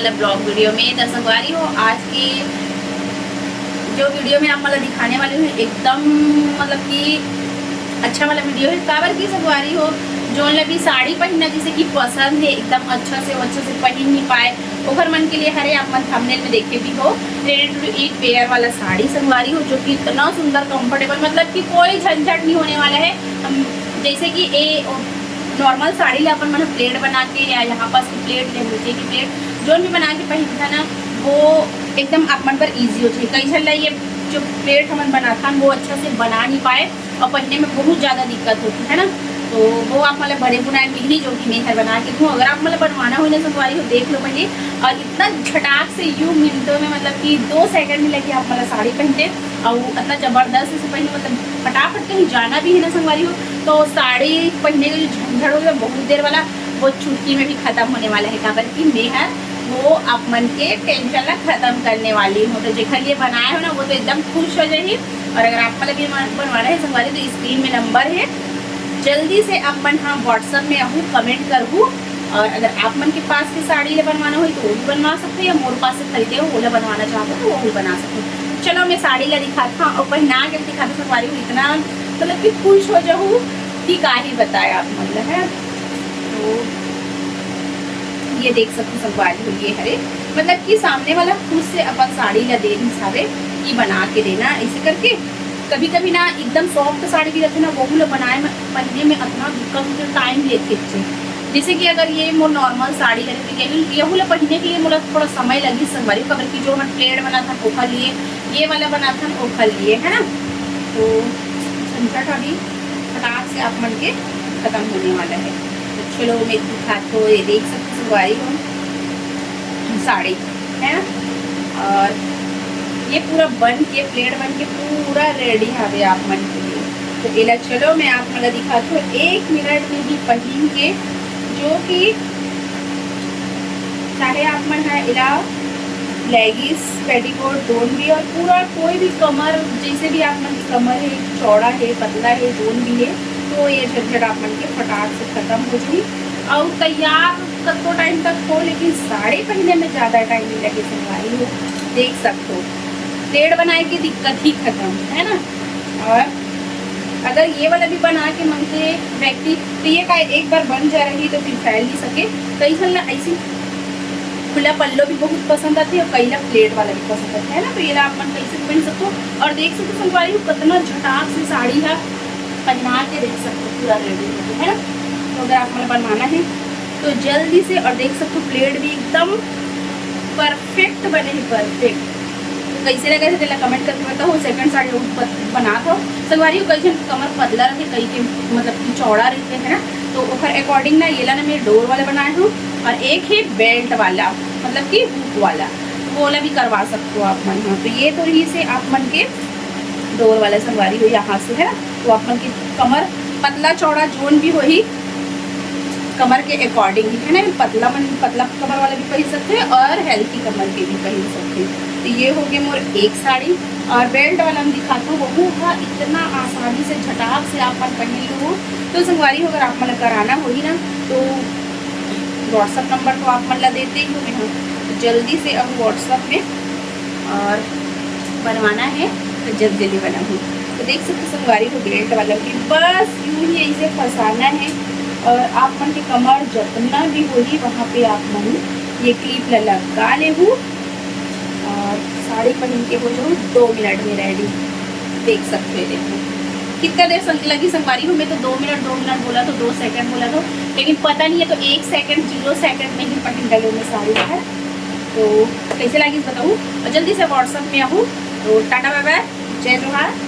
वाला blog video में। तो संगवारी हो, आज की जो वीडियो में आप मतलब दिखाने वाली हूँ एकदम मतलब कि अच्छा वाला वीडियो है। काबर की संगवारी हो, जो भी साड़ी पहनना जैसे कि पसंद है एकदम अच्छे से पहन नहीं पाए ओखर मन के लिए हरे आप मन थंबनेल में देखे भी हो रेडी टू ईट वेयर वाला साड़ी संगवारी हो, जो कि इतना सुंदर कंफर्टेबल, मतलब कि कोई झंझट नहीं होने वाला है। जैसे कि ए नॉर्मल साड़ी ला अपन मतलब प्लेट बना के या यहाँ पास की प्लेट या नीचे की प्लेट जो भी बना के पहनता ना वो एकदम आप मन पर ईजी हो जाए। कई झल्ला ये जो प्लेट हम बना था वो अच्छा से बना नहीं पाए और पहनने में बहुत ज़्यादा दिक्कत होती है ना, तो वो आप मतलब बड़े बुनाई बिजली जो कि मैं बना के दूँ। अगर आप मतलब बनवाना हो ना संगवारी हो, देख लो पहले। और इतना झटाक से यूँ मिनटों में मतलब कि 2 सेकंड में लगे आप मतलब साड़ी पहनते और इतना ज़बरदस्त से पहने, मतलब फटाफट कहीं जाना भी है ना संगवारी हो तो साड़ी पहनने का जो झंझट होगा बहुत देर वाला वो चुटकी में भी ख़त्म होने वाला है। काबर की मैं वो आप मन के टेंशन ला खत्म करने वाली हूँ। तो जेखर लिए बनाए हो ना वो तो एकदम खुश हो जाइए। और अगर आप मतलब ये बनवाना है संगवारी तो स्क्रीन में नंबर है, जल्दी से आप मन हाँ व्हाट्सअप में आहूँ कमेंट करूँ। और अगर आप मन के पास की साड़ी ले बनवाना हो तो वो भी बनवा सकते हो, या मोर पास से खरीदे हो वो ला बनवाना चाहते हो तो वो भी बना सकते हो। चलो मैं साड़ी ला दिखाता हूँ और पहना के दिखाता संगवारी हूँ, इतना मतलब कि खुश हो जाऊँ कि का ही बताया आप मतलब है। तो ये देख सकते संगवारी हो, ये हरे मतलब कि सामने वाला खुद से अपन साड़ी ला दे हिसाबे कि बना के देना ऐसे करके। कभी कभी ना एकदम सॉफ्ट साड़ी भी रहती है ना वो लोग बनाए पहनने में इतना दिक्कत मुझे टाइम लेते थे। जैसे कि अगर ये मोर नॉर्मल साड़ी है तो ये लोग पहनने के लिए मुझे थोड़ा समय लगी संगवारी। कबर की जो मैं प्लेट बना था ओखा लिए, ये वाला बना था ओखा लिए है ना, तो झंझट अभी फटाक से आप मन के खत्म होने वाला है। तो चलो मैं दिखाती हूँ, ये देख सकते संगवारी हो साड़ी है ना। और ये पूरा बन के प्लेट बन के पूरा रेडी है आप मन के लिए। तो इला चलो मैं आप मतलब दिखाती हूँ 1 मिनट में भी पहन के, जो कि चाहे आप मन है इला लेगिस पेटीकोट दोन भी और पूरा कोई भी कमर जैसे भी आप मन कमर है चौड़ा है पतला है दोन भी है तो ये झटझट आप मन के फटाक से खत्म हो जाए। और तैयार कतो टाइम तक हो लेकिन साड़ी पहनने में ज़्यादा टाइम नहीं लगे संगवारी हो, देख सकते हो प्लेट बनाए की दिक्कत ही खत्म है ना। और अगर ये वाला भी बना के मांगते व्यक्ति तो ये का एक बार बन जा रही तो फिर फैल नहीं सके। कई साल ना ऐसी खुला पल्लो भी बहुत पसंद आती है और कई ना प्लेट वाला भी पसंद आता है ना, तो ये आप मन कैसे पहन सकते हो। और देख सकते हो संगवारी हो कितना झटाक से साड़ी है पहना के देख सकते हो पूरा रेडी है ना। तो अगर आप मन बनवाना है तो जल्दी से, और देख सकते हो प्लेट भी एकदम परफेक्ट बने हैं, परफेक्ट। कैसे लगा थे कमेंट करके बताओ। सेकंड साड़ी बना था संगवारी हो, कई कमर पतला रहते कई के मतलब कि चौड़ा रहते हैं ना, तो ओखर अकॉर्डिंग ना ये ला ना मैं डोर वाला बनाए हूँ और एक है बेल्ट वाला मतलब कि हुक वाला, वो वाला भी करवा सकते हो आप मन। हाँ तो ये तो ही से आप मन के डोर वाला संगवारी हो यहाँ से है ना, तो आप मन की कमर पतला चौड़ा जोन भी हो ही कमर के अकॉर्डिंग है ना। पतला कमर वाला भी पहन सकते हैं और हेल्थी कमर के भी पहन सकते हैं। तो ये हो गया मोर एक साड़ी। और बेल्ट वाला हम दिखाता हूँ वो था इतना आसानी से झटाक से आप मन पहन लो। तो संगवारी हो अगर आप मन कराना होगी ना तो व्हाट्सअप नंबर तो आप मन ला देते ही हो मैं, तो जल्दी से अब व्हाट्सअप में और बनवाना है तो जल्दी बनाऊँ। तो देख सकते संगवारी को बेल्ट वाला की बस यूँ ही ऐसे फंसाना है और आप मन के कमर जितना भी होगी वहाँ पे आप मन ये क्लिप लगा ले हूँ और साड़ी पहन के हो जाऊँ 2 मिनट में रेडी। देख सकते हैं, देखो कितना देर लगी संगवारी हो। मैं तो 2 मिनट बोला तो 2 सेकंड बोला तो, लेकिन पता नहीं है तो 1 सेकंड 0 सेकंड में ही पहन डालूँ मैं साड़ी है। तो कैसे लगी बताऊँ और जल्दी से व्हाट्सअप में आहूँ। तो टाटा बाय बाय, जय जोहार।